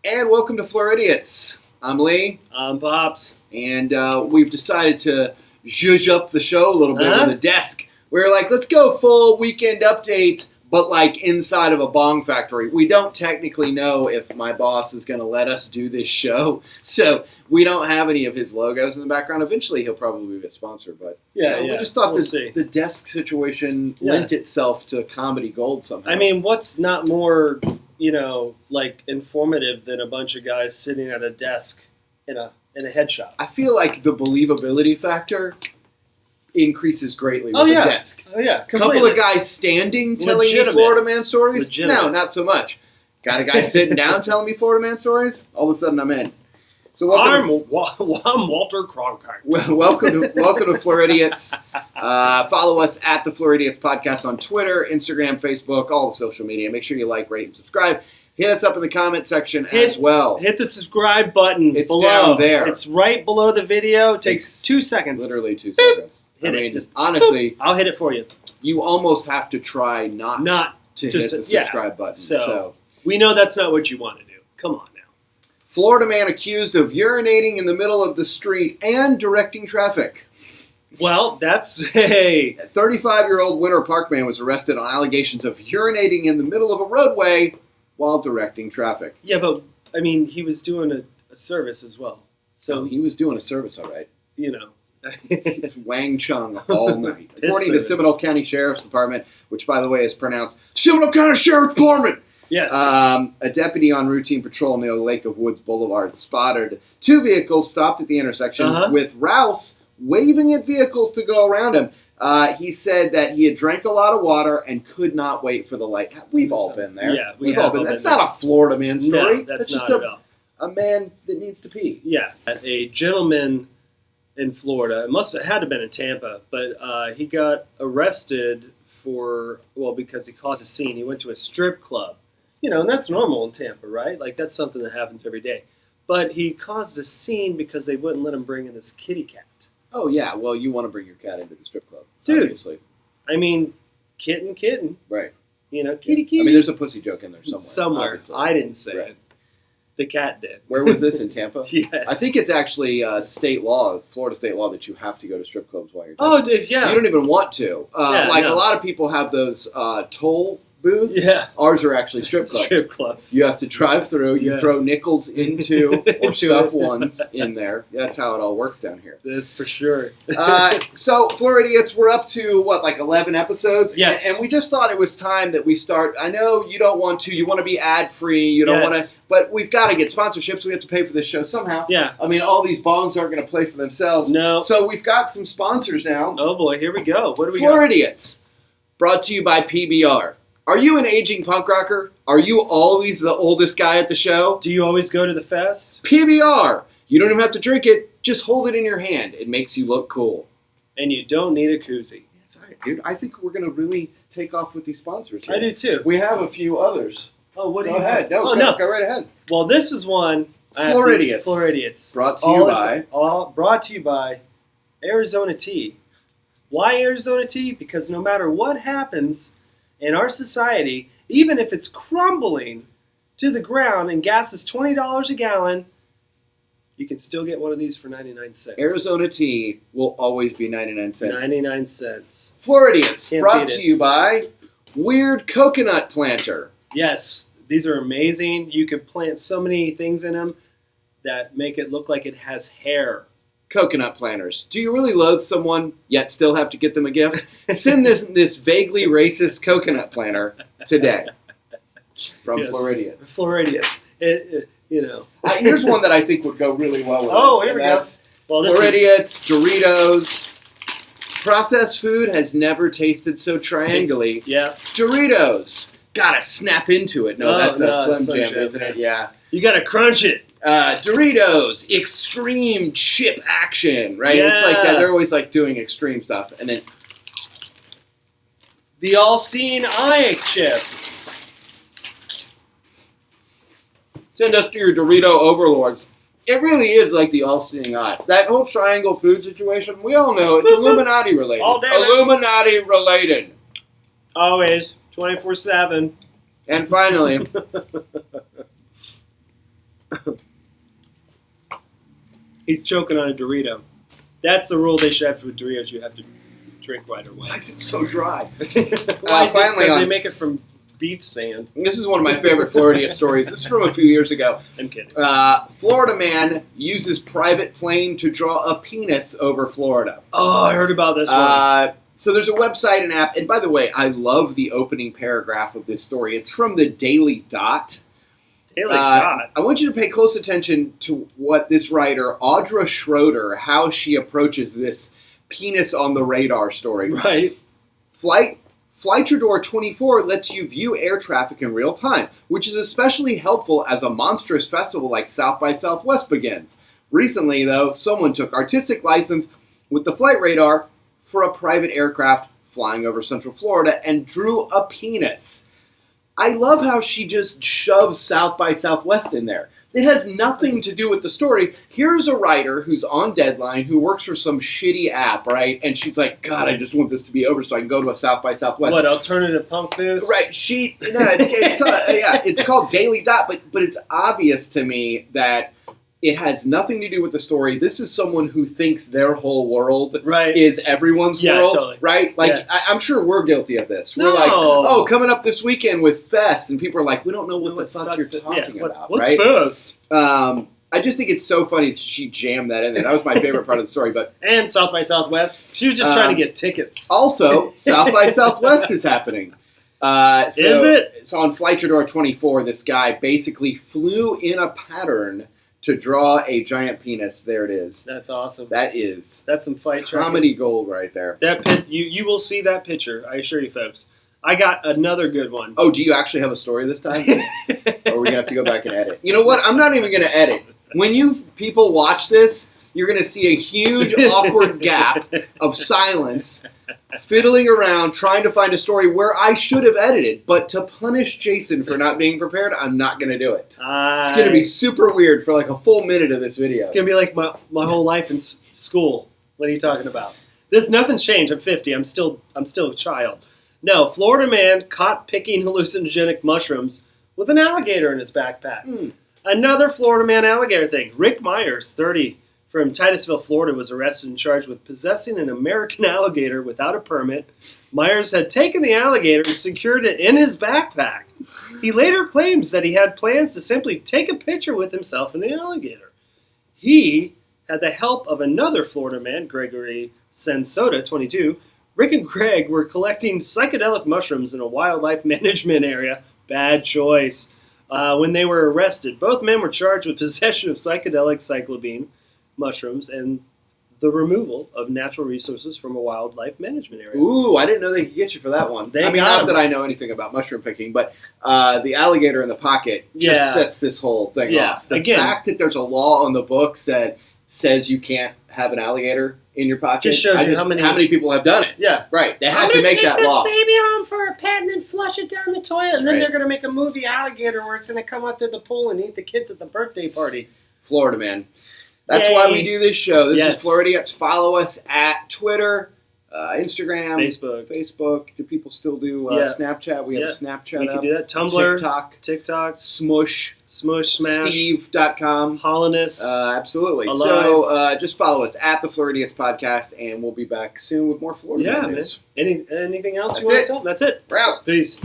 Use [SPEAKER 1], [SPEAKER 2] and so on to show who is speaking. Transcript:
[SPEAKER 1] And welcome to Floridiots. I'm Lee.
[SPEAKER 2] I'm Pops.
[SPEAKER 1] And we've decided to zhuzh up the show a little bit with the desk. We're like, let's go full weekend update, but like inside of a bong factory. We don't technically know if my boss is going to let us do this show. So we don't have any of his logos in the background. Eventually he'll probably get sponsored. But we just thought the desk situation lent itself to comedy gold somehow.
[SPEAKER 2] I mean, what's not more... like informative than a bunch of guys sitting at a desk in a head shop.
[SPEAKER 1] I feel like the believability factor increases greatly with the desk.
[SPEAKER 2] Oh yeah,
[SPEAKER 1] completely. Couple of guys standing telling you Florida man stories? Legitimate. No, not so much. Got a guy sitting down telling me Florida man stories? All of a sudden I'm in. So
[SPEAKER 2] I'm Walter Cronkite.
[SPEAKER 1] Welcome to Floridiots. Follow us at the Floridiots Podcast on Twitter, Instagram, Facebook, all the social media. Make sure you like, rate, and subscribe. Hit us up in the comment section as well.
[SPEAKER 2] Hit the subscribe button.
[SPEAKER 1] It's
[SPEAKER 2] below.
[SPEAKER 1] Down there.
[SPEAKER 2] It's right below the video. It takes 2 seconds.
[SPEAKER 1] Literally 2 seconds.
[SPEAKER 2] Hit it. Just
[SPEAKER 1] honestly,
[SPEAKER 2] I'll hit it for you.
[SPEAKER 1] You almost have to try not to hit the subscribe button.
[SPEAKER 2] So we know that's not what you want to do. Come on.
[SPEAKER 1] Florida man accused of urinating in the middle of the street and directing traffic.
[SPEAKER 2] Well, that's a
[SPEAKER 1] 35-year-old Winter Park man was arrested on allegations of urinating in the middle of a roadway while directing traffic.
[SPEAKER 2] Yeah, but, I mean, he was doing a service as well. So
[SPEAKER 1] he was doing a service, all right.
[SPEAKER 2] Wang
[SPEAKER 1] Chung all night. According to Seminole County Sheriff's Department, which, by the way, is pronounced Seminole County Sheriff's Department.
[SPEAKER 2] Yes.
[SPEAKER 1] A deputy on routine patrol near Lake of Woods Boulevard spotted 2 vehicles stopped at the intersection with Rouse waving at vehicles to go around him. He said that he had drank a lot of water and could not wait for the light. We've all been there.
[SPEAKER 2] Yeah,
[SPEAKER 1] we've all been there. That's not a Florida man story.
[SPEAKER 2] No, that's
[SPEAKER 1] just
[SPEAKER 2] not at all.
[SPEAKER 1] A man that needs to pee.
[SPEAKER 2] Yeah. A gentleman in Florida, it had to have been in Tampa, but he got arrested because he caused a scene. He went to a strip club. And that's normal in Tampa, right? Like, that's something that happens every day. But he caused a scene because they wouldn't let him bring in his kitty cat.
[SPEAKER 1] Oh, yeah. Well, you want to bring your cat into the strip club,
[SPEAKER 2] dude.
[SPEAKER 1] Obviously.
[SPEAKER 2] I mean, kitten.
[SPEAKER 1] Right.
[SPEAKER 2] Kitty.
[SPEAKER 1] I mean, there's a pussy joke in there somewhere.
[SPEAKER 2] Obviously. I didn't say it. The cat did.
[SPEAKER 1] Where was this, in Tampa?
[SPEAKER 2] Yes.
[SPEAKER 1] I think it's actually state law, Florida state law, that you have to go to strip clubs while you're there.
[SPEAKER 2] Oh, yeah.
[SPEAKER 1] You don't even want to. A lot of people have those toll booths.
[SPEAKER 2] Yeah.
[SPEAKER 1] Ours are actually strip clubs.
[SPEAKER 2] Strip clubs.
[SPEAKER 1] You have to drive through. You throw nickels into or stuff ones in there. That's how it all works down here.
[SPEAKER 2] That's for sure.
[SPEAKER 1] So, Floridiots, we're up to, 11 episodes?
[SPEAKER 2] Yes.
[SPEAKER 1] And we just thought it was time that we start. I know you don't want to. You want to be ad-free. You don't want to. But we've got to get sponsorships. We have to pay for this show somehow.
[SPEAKER 2] Yeah.
[SPEAKER 1] I mean, all these bongs aren't going to play for themselves.
[SPEAKER 2] No.
[SPEAKER 1] So we've got some sponsors now.
[SPEAKER 2] Oh, boy. Here we go. What do we got?
[SPEAKER 1] Floridiots, brought to you by PBR. Are you an aging punk rocker? Are you always the oldest guy at the show?
[SPEAKER 2] Do you always go to the fest?
[SPEAKER 1] PBR. You don't even have to drink it. Just hold it in your hand. It makes you look cool.
[SPEAKER 2] And you don't need a koozie.
[SPEAKER 1] That's all right, dude. I think we're going to really take off with these sponsors here.
[SPEAKER 2] I do, too.
[SPEAKER 1] We have a few others.
[SPEAKER 2] Oh, what do you
[SPEAKER 1] have? Go ahead. No, go right ahead.
[SPEAKER 2] Well, this is one.
[SPEAKER 1] Floridiots. Brought to you by
[SPEAKER 2] Arizona Tea. Why Arizona Tea? Because no matter what happens in our society, even if it's crumbling to the ground and gas is $20 a gallon, you can still get one of these for 99 cents.
[SPEAKER 1] Arizona Tea will always be 99 cents.
[SPEAKER 2] 99 cents.
[SPEAKER 1] Floridiots, brought to you by Weird Coconut Planter.
[SPEAKER 2] Yes, these are amazing. You can plant so many things in them that make it look like it has hair.
[SPEAKER 1] Coconut planters. Do you really loathe someone yet still have to get them a gift? Send this vaguely racist coconut planter today from Floridiots.
[SPEAKER 2] Floridiots.
[SPEAKER 1] Here's one that I think would go really well with
[SPEAKER 2] this. Here we go.
[SPEAKER 1] Well, Floridiots, Doritos. Processed food has never tasted so triangly.
[SPEAKER 2] Yeah.
[SPEAKER 1] Doritos. Gotta snap into it. No, that's a Slim Jim, isn't it? Yeah.
[SPEAKER 2] You gotta crunch it.
[SPEAKER 1] Doritos, extreme chip action, right? Yeah. It's like that. They're always doing extreme stuff. And then
[SPEAKER 2] the all-seeing eye chip.
[SPEAKER 1] Send us to your Dorito overlords. It really is like the all-seeing eye. That whole triangle food situation, we all know it's Illuminati related.
[SPEAKER 2] All day.
[SPEAKER 1] Illuminati related.
[SPEAKER 2] Always. 24/7.
[SPEAKER 1] And finally,
[SPEAKER 2] He's choking on a Dorito. That's the rule they should have with Doritos. You have to drink right away.
[SPEAKER 1] Why is it so dry?
[SPEAKER 2] Finally, they make it from beach sand.
[SPEAKER 1] This is one of my favorite Floridiot stories. This is from a few years ago.
[SPEAKER 2] I'm kidding.
[SPEAKER 1] Florida man uses private plane to draw a penis over Florida.
[SPEAKER 2] Oh, I heard about this one.
[SPEAKER 1] So there's a website and app. And by the way, I love the opening paragraph of this story. It's from the Daily Dot.
[SPEAKER 2] Daily Dot.
[SPEAKER 1] I want you to pay close attention to what this writer, Audra Schroeder, how she approaches this penis on the radar story.
[SPEAKER 2] Right.
[SPEAKER 1] Floridiots 24 lets you view air traffic in real time, which is especially helpful as a monstrous festival like South by Southwest begins. Recently, though, someone took artistic license with the flight radar for a private aircraft flying over Central Florida and drew a penis. I love how she just shoves South by Southwest in there. It has nothing to do with the story. Here's a writer who's on deadline, who works for some shitty app, right? And she's like, God, I just want this to be over so I can go to a South by Southwest.
[SPEAKER 2] What, alternative punk news?
[SPEAKER 1] Right. It's called Daily Dot, but it's obvious to me that it has nothing to do with the story. This is someone who thinks their whole world is everyone's world,
[SPEAKER 2] totally.
[SPEAKER 1] Right? Like, I'm sure we're guilty of this. We're like, oh, coming up this weekend with Fest, and people are like, we don't know what the fuck you're talking about,
[SPEAKER 2] what's
[SPEAKER 1] right?
[SPEAKER 2] Fest?
[SPEAKER 1] I just think it's so funny she jammed that in there. That was my favorite part of the story.
[SPEAKER 2] And South by Southwest. She was just trying to get tickets.
[SPEAKER 1] Also, South by Southwest is happening.
[SPEAKER 2] Is it?
[SPEAKER 1] So on Floridiots 24, this guy basically flew in a pattern to draw a giant penis. There it is.
[SPEAKER 2] That's awesome.
[SPEAKER 1] That's
[SPEAKER 2] some fight
[SPEAKER 1] comedy gold right there.
[SPEAKER 2] You will see that picture, I assure you folks. I got another good one.
[SPEAKER 1] Oh, do you actually have a story this time? Or are we going to have to go back and edit? You know what? I'm not even going to edit. When you people watch this, you're going to see a huge awkward gap of silence, fiddling around, trying to find a story where I should have edited. But to punish Jason for not being prepared, I'm not going to do it. It's going to be super weird for like a full minute of this video.
[SPEAKER 2] It's going to be like my whole life in school. What are you talking about? Nothing's changed. I'm 50. I'm still a child. No, Florida man caught picking hallucinogenic mushrooms with an alligator in his backpack. Another Florida man alligator thing. Rick Myers, 30, from Titusville, Florida, was arrested and charged with possessing an American alligator without a permit. Myers had taken the alligator and secured it in his backpack. He later claims that he had plans to simply take a picture with himself and the alligator. He had the help of another Florida man, Gregory Sensota, 22. Rick and Greg were collecting psychedelic mushrooms in a wildlife management area. Bad choice. When they were arrested, both men were charged with possession of psychedelic psilocybin mushrooms and the removal of natural resources from a wildlife management area.
[SPEAKER 1] Ooh, I didn't know they could get you for that one. Not that I know anything about mushroom picking, but the alligator in the pocket just sets this whole thing off. The fact that there's a law on the books that says you can't have an alligator in your pocket
[SPEAKER 2] just shows you how many
[SPEAKER 1] people have done it.
[SPEAKER 2] Yeah.
[SPEAKER 1] Right. They had to make that law.
[SPEAKER 2] I'm going to take this baby home for a pet and then flush it down the toilet. And then they're going to make a movie Alligator where it's going to come up to the pool and eat the kids at the birthday party.
[SPEAKER 1] Florida, man. That's why we do this show. This is Floridiots. Follow us at Twitter, Instagram, Facebook. Do people still do Snapchat? We have a Snapchat
[SPEAKER 2] we can do that. Tumblr, TikTok,
[SPEAKER 1] Smush,
[SPEAKER 2] Smash,
[SPEAKER 1] Steve.com.
[SPEAKER 2] Holliness.
[SPEAKER 1] Absolutely. So just follow us at the Floridiots Podcast, and we'll be back soon with more Florida news.
[SPEAKER 2] Man. Anything else you want to tell them? That's it.
[SPEAKER 1] We're out.
[SPEAKER 2] Peace.